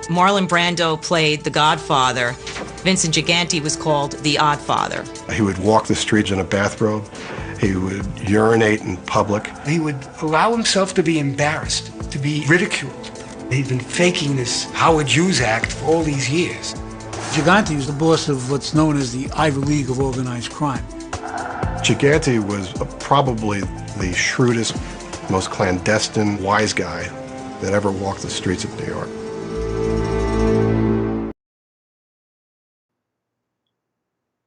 Marlon Brando played the Godfather. Vincent Gigante was called the Oddfather. He would walk the streets in a bathrobe. He would urinate in public. He would allow himself to be embarrassed, to be ridiculed. He'd been faking this Howard Hughes act for all these years. Gigante was the boss of what's known as the Ivy League of organized crime. Gigante was probably the shrewdest, most clandestine, wise guy that ever walked the streets of New York.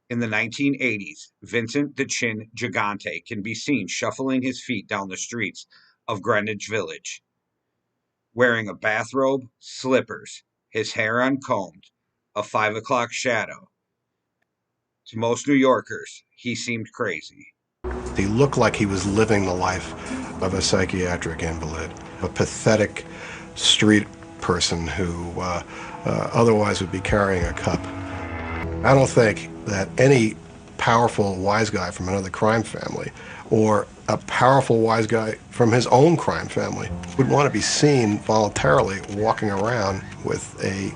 In the 1980s, Vincent the Chin Gigante can be seen shuffling his feet down the streets of Greenwich Village, wearing a bathrobe, slippers, his hair uncombed, a 5 o'clock shadow. To most New Yorkers, he seemed crazy. He looked like he was living the life of a psychiatric invalid, a pathetic street person who otherwise would be carrying a cup. I don't think that any powerful wise guy from another crime family or a powerful wise guy from his own crime family would want to be seen voluntarily walking around with a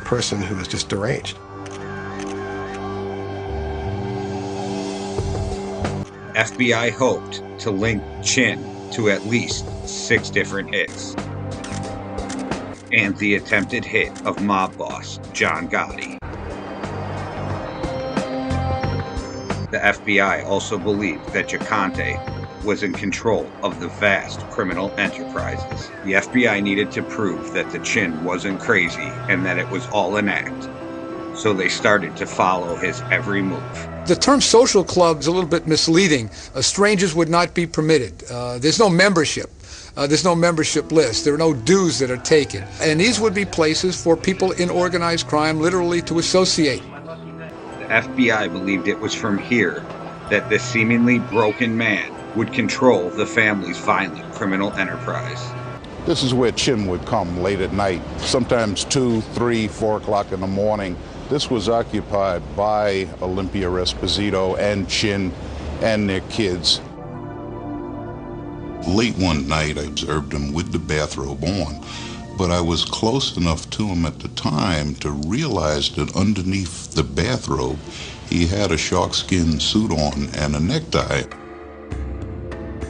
person who is just deranged. FBI hoped to link Chin to at least 6 different hits and the attempted hit of mob boss John Gotti. The FBI also believed that Gigante was in control of the vast criminal enterprises. The FBI needed to prove that the Chin wasn't crazy and that it was all an act, so they started to follow his every move. The term social club is a little bit misleading. Strangers would not be permitted. There's no membership. There's no membership list. There are no dues that are taken. And these would be places for people in organized crime literally to associate. The FBI believed it was from here that this seemingly broken man would control the family's violent criminal enterprise. This is where Chin would come late at night, sometimes 2, 3, 4 o'clock in the morning. This was occupied by Olympia Esposito and Chin and their kids. Late one night, I observed him with the bathrobe on, but I was close enough to him at the time to realize that underneath the bathrobe, he had a sharkskin suit on and a necktie.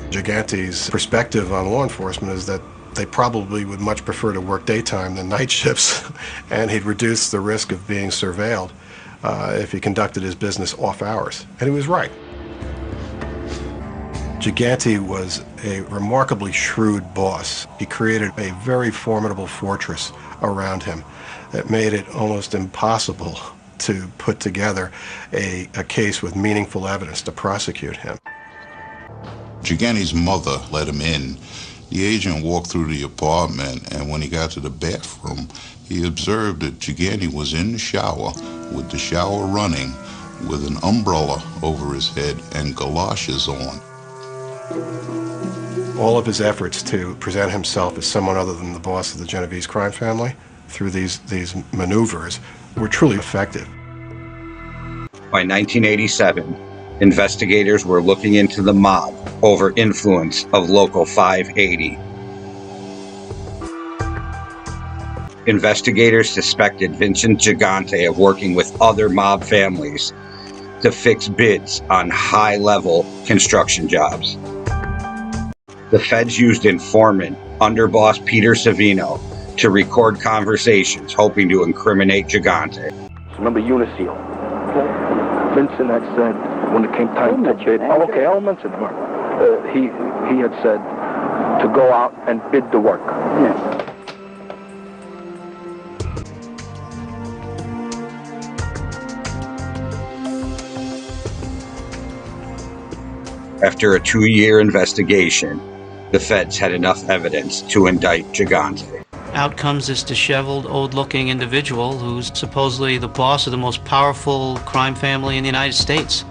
Gigante's perspective on law enforcement is that they probably would much prefer to work daytime than night shifts, and he'd reduce the risk of being surveilled if he conducted his business off hours. And he was right. Gigante was a remarkably shrewd boss. He created a very formidable fortress around him that made it almost impossible to put together a case with meaningful evidence to prosecute him. Gigante's mother let him in. The agent walked through the apartment, and when he got to the bathroom, he observed that Gigante was in the shower with the shower running, with an umbrella over his head and galoshes on. All of his efforts to present himself as someone other than the boss of the Genovese crime family through these maneuvers were truly effective. By 1987, investigators were looking into the mob over influence of Local 580. Investigators suspected Vincent Gigante of working with other mob families to fix bids on high-level construction jobs. The feds used informant, underboss Peter Savino, to record conversations hoping to incriminate Gigante. Remember Uniseal? Okay. Vincent had said, when it came time to bid, I'll mention her. He had said to go out and bid the work. Yes. After a 2-year investigation, the feds had enough evidence to indict Gigante. Out comes this disheveled, old-looking individual who's supposedly the boss of the most powerful crime family in the United States.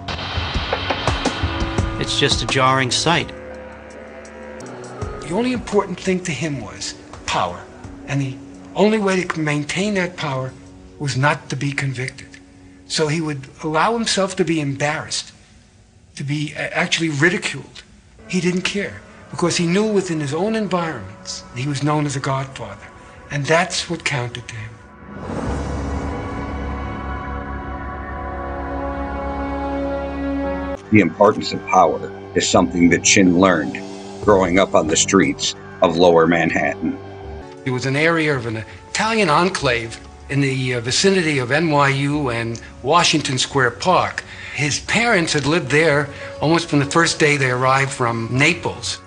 It's just a jarring sight. The only important thing to him was power. And the only way to maintain that power was not to be convicted. So he would allow himself to be embarrassed, to be actually ridiculed. He didn't care, because he knew within his own environments he was known as a godfather. And that's what counted to him. The importance of power is something that Chin learned growing up on the streets of Lower Manhattan. It was an area of an Italian enclave in the vicinity of NYU and Washington Square Park. His parents had lived there almost from the first day they arrived from Naples.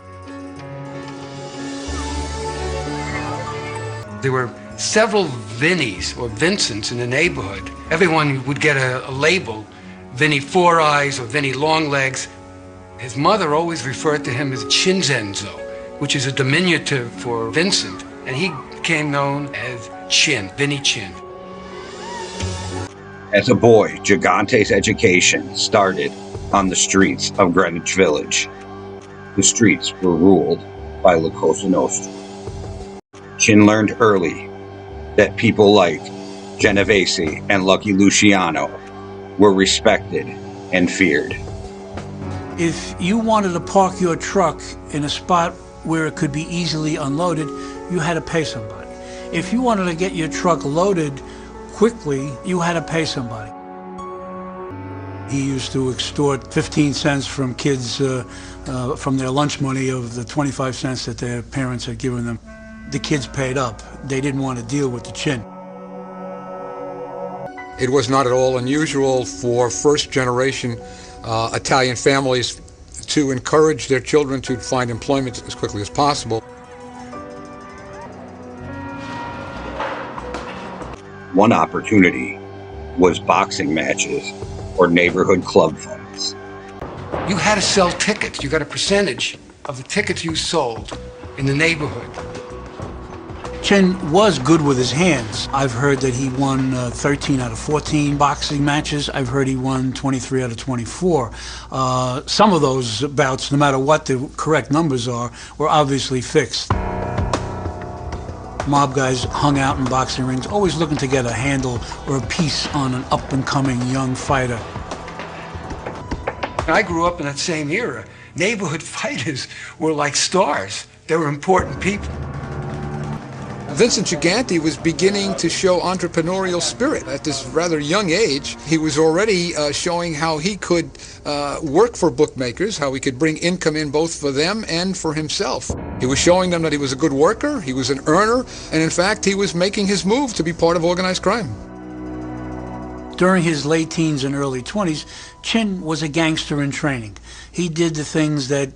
There were several Vinnies or Vincents in the neighborhood. Everyone would get a label, Vinnie Four Eyes or Vinnie Long Legs. His mother always referred to him as Chinzenzo, which is a diminutive for Vincent, and he became known as Chin, Vinnie Chin. As a boy, Gigante's education started on the streets of Greenwich Village. The streets were ruled by La Cosa Nostra. Chin learned early that people like Genovese and Lucky Luciano were respected and feared. If you wanted to park your truck in a spot where it could be easily unloaded, you had to pay somebody. If you wanted to get your truck loaded quickly, you had to pay somebody. He used to extort 15 cents from kids from their lunch money of the 25 cents that their parents had given them. The kids paid up. They didn't want to deal with the Chin. It was not at all unusual for first-generation Italian families to encourage their children to find employment as quickly as possible. One opportunity was boxing matches or neighborhood club fights. You had to sell tickets. You got a percentage of the tickets you sold in the neighborhood. Chin was good with his hands. I've heard that he won 13 out of 14 boxing matches. I've heard he won 23 out of 24. Some of those bouts, no matter what the correct numbers are, were obviously fixed. Mob guys hung out in boxing rings, always looking to get a handle or a piece on an up-and-coming young fighter. I grew up in that same era. Neighborhood fighters were like stars. They were important people. Vincent Gigante was beginning to show entrepreneurial spirit. At this rather young age, he was already showing how he could work for bookmakers, how he could bring income in both for them and for himself. He was showing them that he was a good worker, he was an earner, and in fact, he was making his move to be part of organized crime. During his late teens and early 20s, Chin was a gangster in training. He did the things that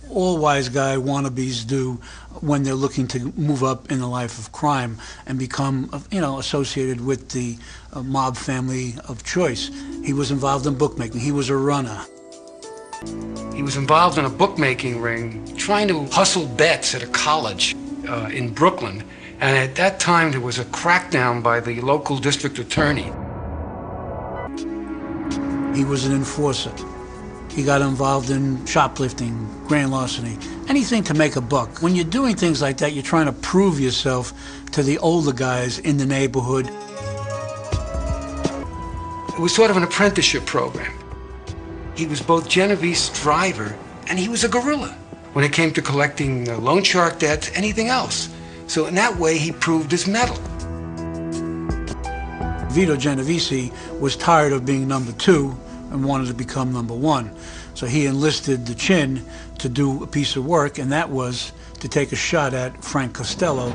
all wise guy wannabes do when they're looking to move up in the life of crime and become, associated with the mob family of choice. He was involved in bookmaking. He was a runner. He was involved in a bookmaking ring, trying to hustle bets at a college in Brooklyn. And at that time, there was a crackdown by the local district attorney. He was an enforcer. He got involved in shoplifting, grand larceny, anything to make a buck. When you're doing things like that, you're trying to prove yourself to the older guys in the neighborhood. It was sort of an apprenticeship program. He was both Genovese's driver and he was a guerrilla when it came to collecting loan shark debts, anything else. So in that way, he proved his mettle. Vito Genovese was tired of being number two and wanted to become number one. So he enlisted the Chin to do a piece of work, and that was to take a shot at Frank Costello.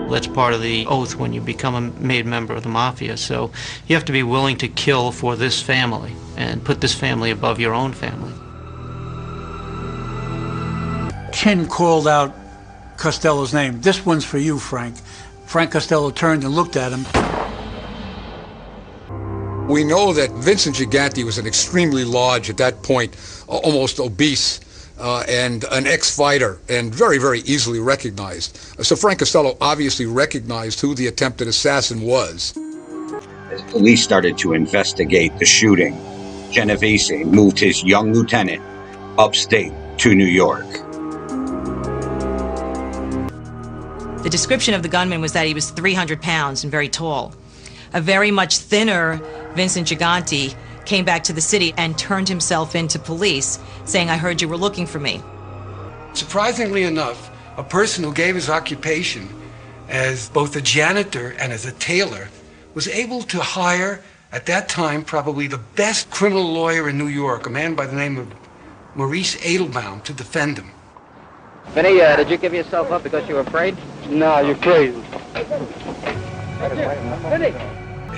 That's part of the oath when you become a made member of the mafia. So you have to be willing to kill for this family and put this family above your own family. Chin called out Costello's name. "This one's for you, Frank." Frank Costello turned and looked at him. We know that Vincent Gigante was an extremely large, at that point, almost obese, and an ex-fighter, and very, very easily recognized. So Frank Costello obviously recognized who the attempted assassin was. As police started to investigate the shooting, Genovese moved his young lieutenant upstate to New York. The description of the gunman was that he was 300 pounds and very tall. A very much thinner Vincent Gigante came back to the city and turned himself into police, saying, "I heard you were looking for me." Surprisingly enough, a person who gave his occupation as both a janitor and as a tailor was able to hire at that time, probably the best criminal lawyer in New York, a man by the name of Maurice Edelbaum, to defend him. Vinny, did you give yourself up because you were afraid? No, you're crazy.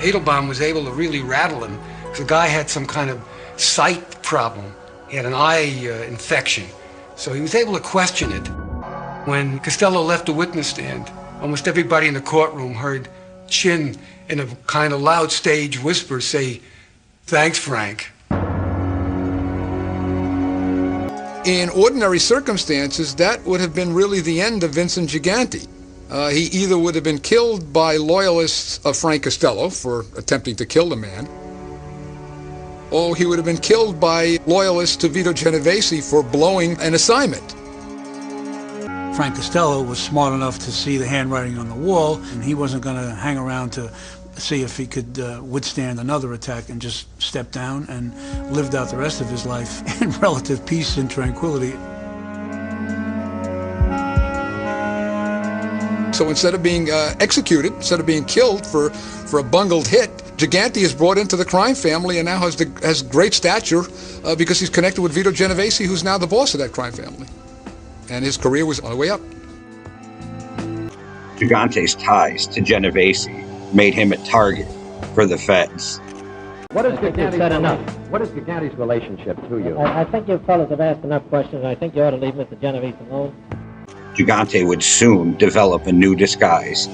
Edelbaum was able to really rattle him because the guy had some kind of sight problem. He had an eye infection. So he was able to question it. When Costello left the witness stand, almost everybody in the courtroom heard Chin, in a kind of loud stage whisper, say, "Thanks, Frank." In ordinary circumstances, that would have been really the end of Vincent Gigante. He either would have been killed by loyalists of Frank Costello for attempting to kill the man, or he would have been killed by loyalists to Vito Genovese for blowing an assignment. Frank Costello was smart enough to see the handwriting on the wall, and he wasn't going to hang around to see if he could withstand another attack, and just stepped down and lived out the rest of his life in relative peace and tranquility. So instead of being executed, instead of being killed for a bungled hit, Gigante is brought into the crime family and now has great stature because he's connected with Vito Genovese, who's now the boss of that crime family. And his career was on the way up. Gigante's ties to Genovese made him a target for the feds. What is Gigante's relationship to you? I think you fellas have asked enough questions. I think you ought to leave Mr. Genovese alone. Gigante would soon develop a new disguise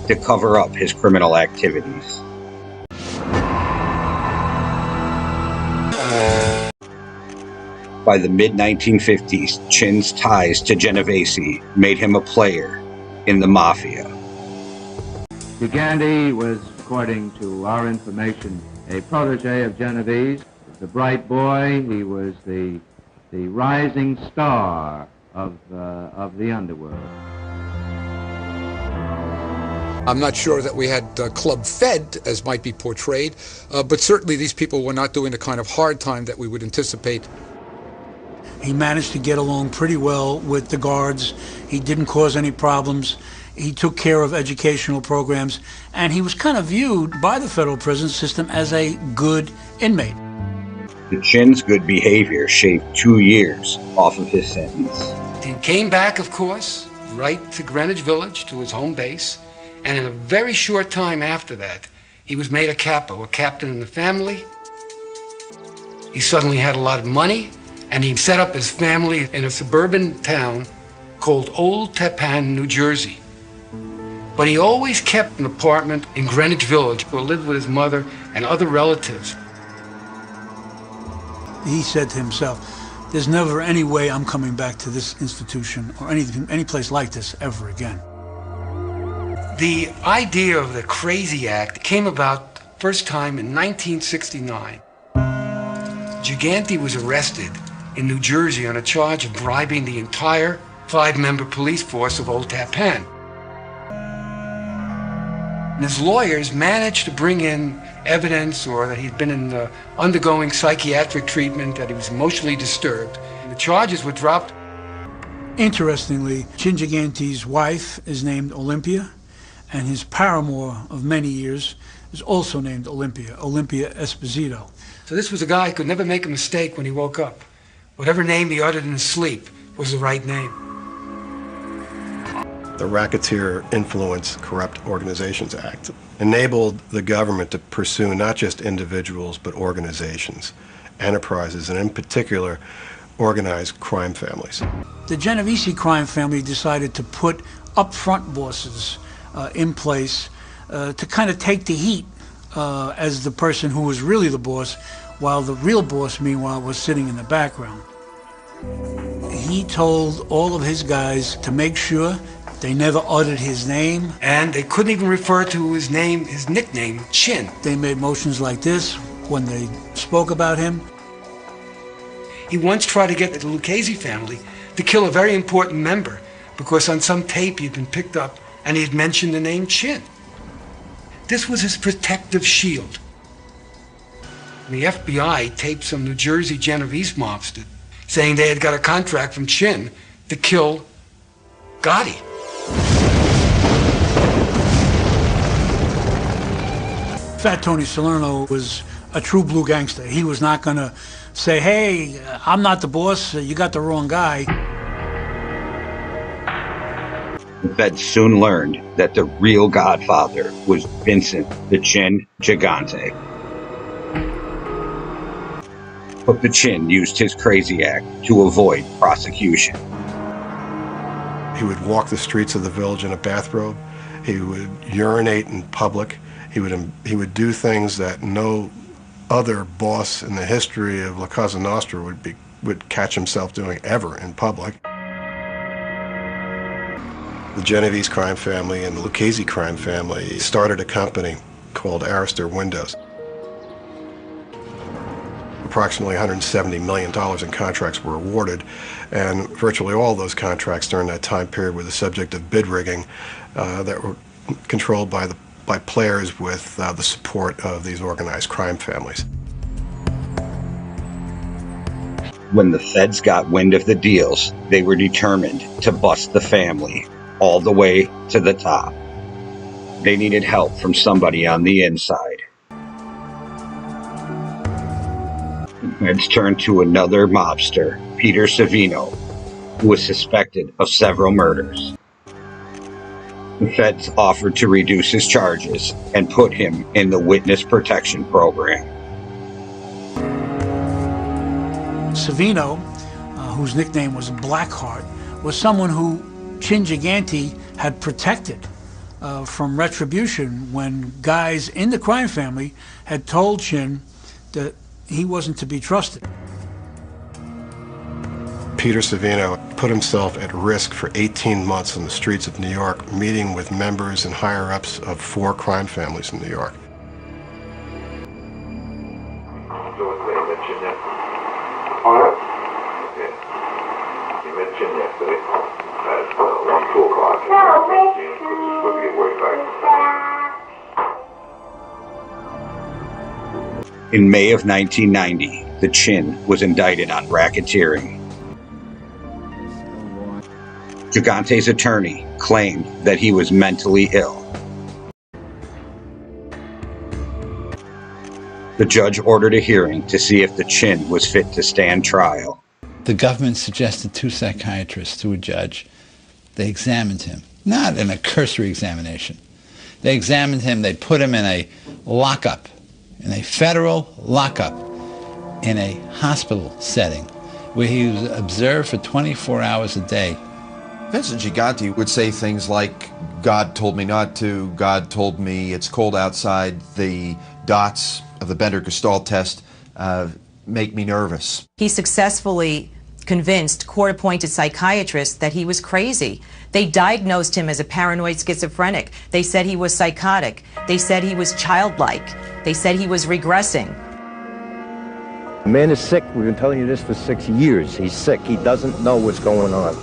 to cover up his criminal activities. By the mid-1950s, Chin's ties to Genovese made him a player in the mafia. Gigante was, according to our information, a protege of Genovese. He was a bright boy. He was the rising star of the underworld. I'm not sure that we had club fed, as might be portrayed, but certainly these people were not doing the kind of hard time that we would anticipate. He managed to get along pretty well with the guards. He didn't cause any problems. He took care of educational programs, and he was kind of viewed by the federal prison system as a good inmate. The Chin's good behavior shaved 2 years off of his sentence. He came back, of course, right to Greenwich Village, to his home base, and in a very short time after that, he was made a capo, a captain in the family. He suddenly had a lot of money, and he set up his family in a suburban town called Old Tappan, New Jersey. But he always kept an apartment in Greenwich Village, where he lived with his mother and other relatives. He said to himself, "There's never any way I'm coming back to this institution or any place like this ever again." The idea of the Crazy Act came about first time in 1969. Gigante was arrested in New Jersey on a charge of bribing the entire 5-member police force of Old Tappan. And his lawyers managed to bring in evidence, or that he'd been undergoing psychiatric treatment, that he was emotionally disturbed. And the charges were dropped. Interestingly, Chin Gigante's wife is named Olympia, and his paramour of many years is also named Olympia Esposito. So this was a guy who could never make a mistake when he woke up. Whatever name he uttered in his sleep was the right name. The Racketeer Influence Corrupt Organizations Act enabled the government to pursue not just individuals, but organizations, enterprises, and in particular, organized crime families. The Genovese crime family decided to put upfront bosses in place to kind of take the heat as the person who was really the boss, while the real boss, meanwhile, was sitting in the background. He told all of his guys to make sure they never uttered his name. And they couldn't even refer to his name, his nickname, Chin. They made motions like this when they spoke about him. He once tried to get the Lucchese family to kill a very important member because on some tape he'd been picked up and he had mentioned the name Chin. This was his protective shield. And the FBI taped some New Jersey Genovese mobster saying they had got a contract from Chin to kill Gotti. Fat Tony Salerno was a true blue gangster. He was not going to say, hey, I'm not the boss, you got the wrong guy. The feds soon learned that the real godfather was Vincent the Chin Gigante. But the Chin used his crazy act to avoid prosecution. He would walk the streets of the village in a bathrobe. He would urinate in public. He would do things that no other boss in the history of La Cosa Nostra would catch himself doing ever in public. The Genovese crime family and the Lucchese crime family started a company called Arista Windows. Approximately $170 million in contracts were awarded, and virtually all those contracts during that time period were the subject of bid rigging that were controlled by players with the support of these organized crime families. When the feds got wind of the deals, they were determined to bust the family all the way to the top. They needed help from somebody on the inside. The feds turned to another mobster, Peter Savino, who was suspected of several murders. The feds offered to reduce his charges and put him in the witness protection program. Savino, whose nickname was Blackheart, was someone who Chin Gigante had protected from retribution when guys in the crime family had told Chin that he wasn't to be trusted. Peter Savino put himself at risk for 18 months on the streets of New York, meeting with members and higher-ups of 4 crime families in New York. You mentioned yesterday at 1, 2 o'clock. In May of 1990, the Chin was indicted on racketeering. Gigante's attorney claimed that he was mentally ill. The judge ordered a hearing to see if the Chin was fit to stand trial. The government suggested 2 psychiatrists to a judge. They examined him, not in a cursory examination. They examined him, they put him in a lockup, in a federal lockup, in a hospital setting, where he was observed for 24 hours a day. Vincent Gigante would say things like, God told me not to, God told me it's cold outside, the dots of the Bender-Gestalt test make me nervous. He successfully convinced court-appointed psychiatrists that he was crazy. They diagnosed him as a paranoid schizophrenic. They said he was psychotic. They said he was childlike. They said he was regressing. The man is sick. We've been telling you this for 6 years. He's sick. He doesn't know what's going on.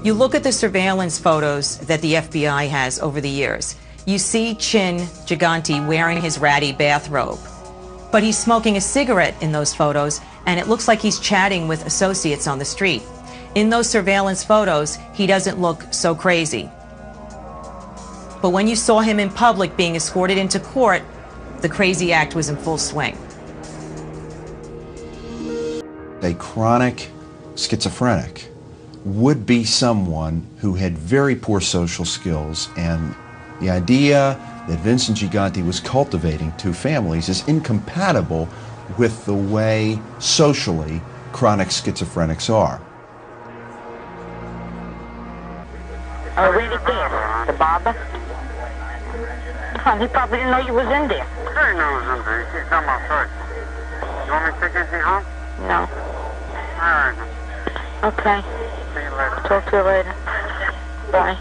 You look at the surveillance photos that the FBI has over the years. You see Chin Gigante wearing his ratty bathrobe. But he's smoking a cigarette in those photos, and it looks like he's chatting with associates on the street. In those surveillance photos, he doesn't look so crazy. But when you saw him in public being escorted into court, the crazy act was in full swing. A chronic schizophrenic would be someone who had very poor social skills, and the idea that Vincent Gigante was cultivating 2 families is incompatible with the way socially chronic schizophrenics are. Oh, where'd it be? The barber? He probably didn't know you was in there. Sure he knows in there. He's come outside. You want me to take anything home? No. All right. Okay. See you later. Talk to you later. Bye.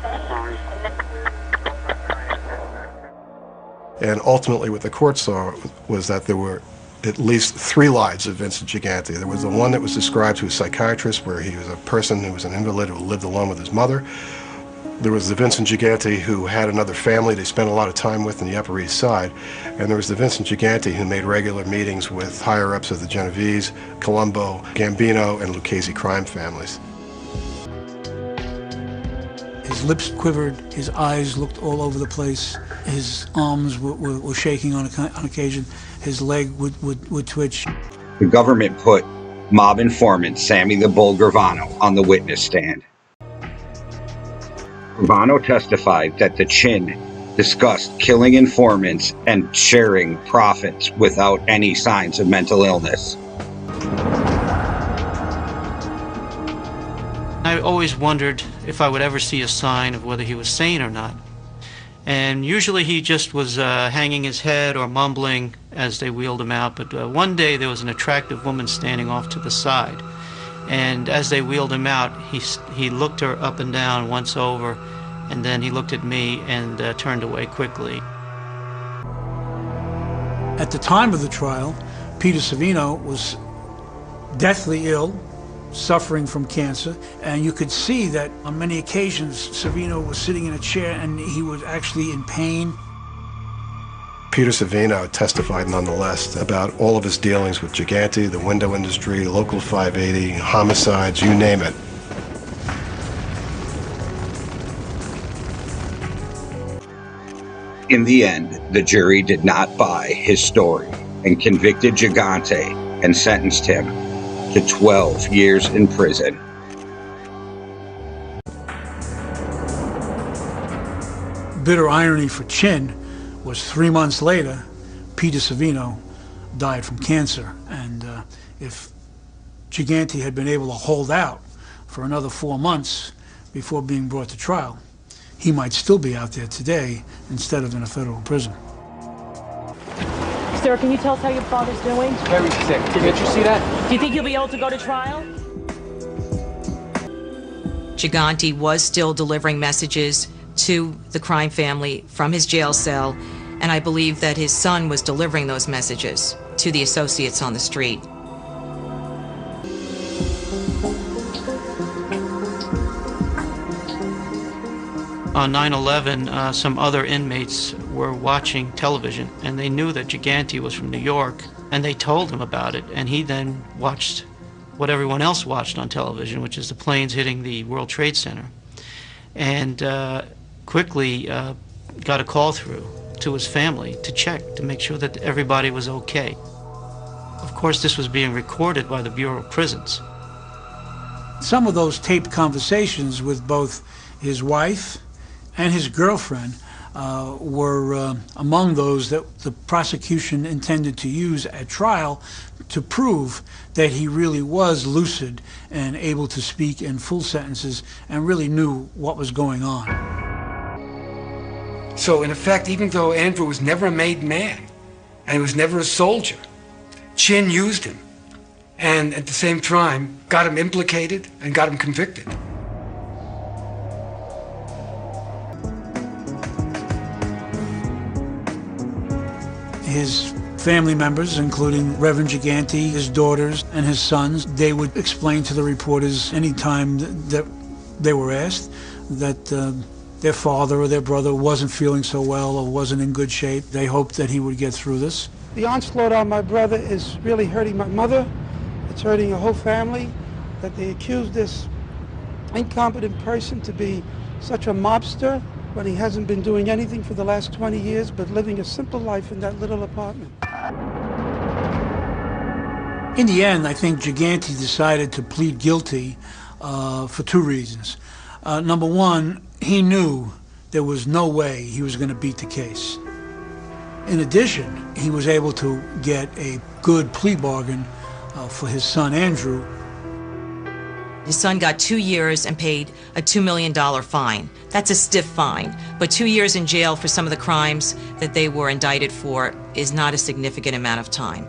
And ultimately what the court saw was that there were at least 3 lives of Vincent Gigante. There was the one that was described to a psychiatrist, where he was a person who was an invalid who lived alone with his mother. There was the Vincent Gigante who had another family they spent a lot of time with in the Upper East Side. And there was the Vincent Gigante who made regular meetings with higher-ups of the Genovese, Colombo, Gambino, and Lucchese crime families. His lips quivered, his eyes looked all over the place, his arms were shaking on occasion, his leg would twitch. The government put mob informant Sammy the Bull Gravano on the witness stand. Gravano testified that the Chin discussed killing informants and sharing profits without any signs of mental illness. I always wondered if I would ever see a sign of whether he was sane or not. And usually he just was hanging his head or mumbling as they wheeled him out. But one day there was an attractive woman standing off to the side. And as they wheeled him out, he looked her up and down once over, and then he looked at me and turned away quickly. At the time of the trial, Peter Savino was deathly ill, suffering from cancer, and you could see that on many occasions Savino was sitting in a chair and he was actually in pain. Peter Savino testified nonetheless about all of his dealings with Gigante, the window industry, Local 580, homicides, you name it. In the end, the jury did not buy his story and convicted Gigante and sentenced him to 12 years in prison. Bitter irony for Chin was 3 months later, Peter Savino died from cancer. And if Gigante had been able to hold out for another 4 months before being brought to trial, he might still be out there today instead of in a federal prison. Sir, can you tell us how your father's doing? He's very sick. Didn't you see that? Do you think he'll be able to go to trial? Gigante was still delivering messages to the crime family from his jail cell, and I believe that his son was delivering those messages to the associates on the street. On 9/11, some other inmates were watching television, and they knew that Gigante was from New York, and they told him about it, and he then watched what everyone else watched on television, which is the planes hitting the World Trade Center, and quickly got a call through to his family to check, to make sure that everybody was okay. Of course, this was being recorded by the Bureau of Prisons. Some of those taped conversations with both his wife and his girlfriend were among those that the prosecution intended to use at trial to prove that he really was lucid and able to speak in full sentences and really knew what was going on. So in effect, even though Andrew was never a made man and he was never a soldier, Chin used him and at the same time got him implicated and got him convicted. His family members, including Reverend Gigante, his daughters, and his sons, they would explain to the reporters anytime that they were asked that their father or their brother wasn't feeling so well or wasn't in good shape. They hoped that he would get through this. The onslaught on my brother is really hurting my mother. It's hurting a whole family, that they accuse this incompetent person to be such a mobster when he hasn't been doing anything for the last 20 years but living a simple life in that little apartment. In the end, I think Gigante decided to plead guilty for two reasons. Number one, he knew there was no way he was going to beat the case. In addition, he was able to get a good plea bargain for his son, Andrew. His son got 2 years and paid a $2 million fine. That's a stiff fine, but 2 years in jail for some of the crimes that they were indicted for is not a significant amount of time.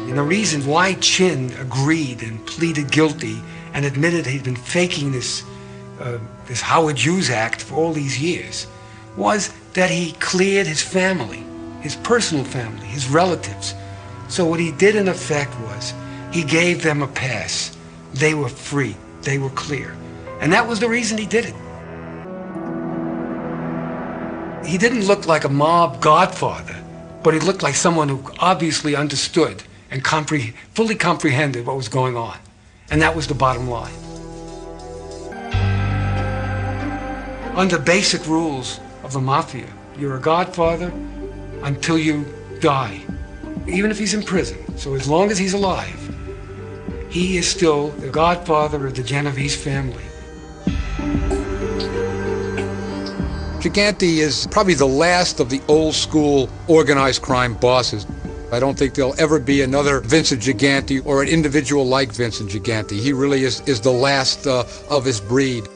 And the reason why Chin agreed and pleaded guilty and admitted he'd been faking this Howard Hughes act for all these years was that he cleared his family, his personal family, his relatives. So what he did in effect was he gave them a pass. They were free. They were clear. And that was the reason he did it. He didn't look like a mob godfather, but he looked like someone who obviously understood and fully comprehended what was going on. And that was the bottom line. under basic rules of the mafia. You're a godfather until you die, even if he's in prison. So as long as he's alive, he is still the godfather of the Genovese family. Gigante is probably the last of the old school organized crime bosses. I don't think there'll ever be another Vincent Gigante or an individual like Vincent Gigante. He really is the last of his breed.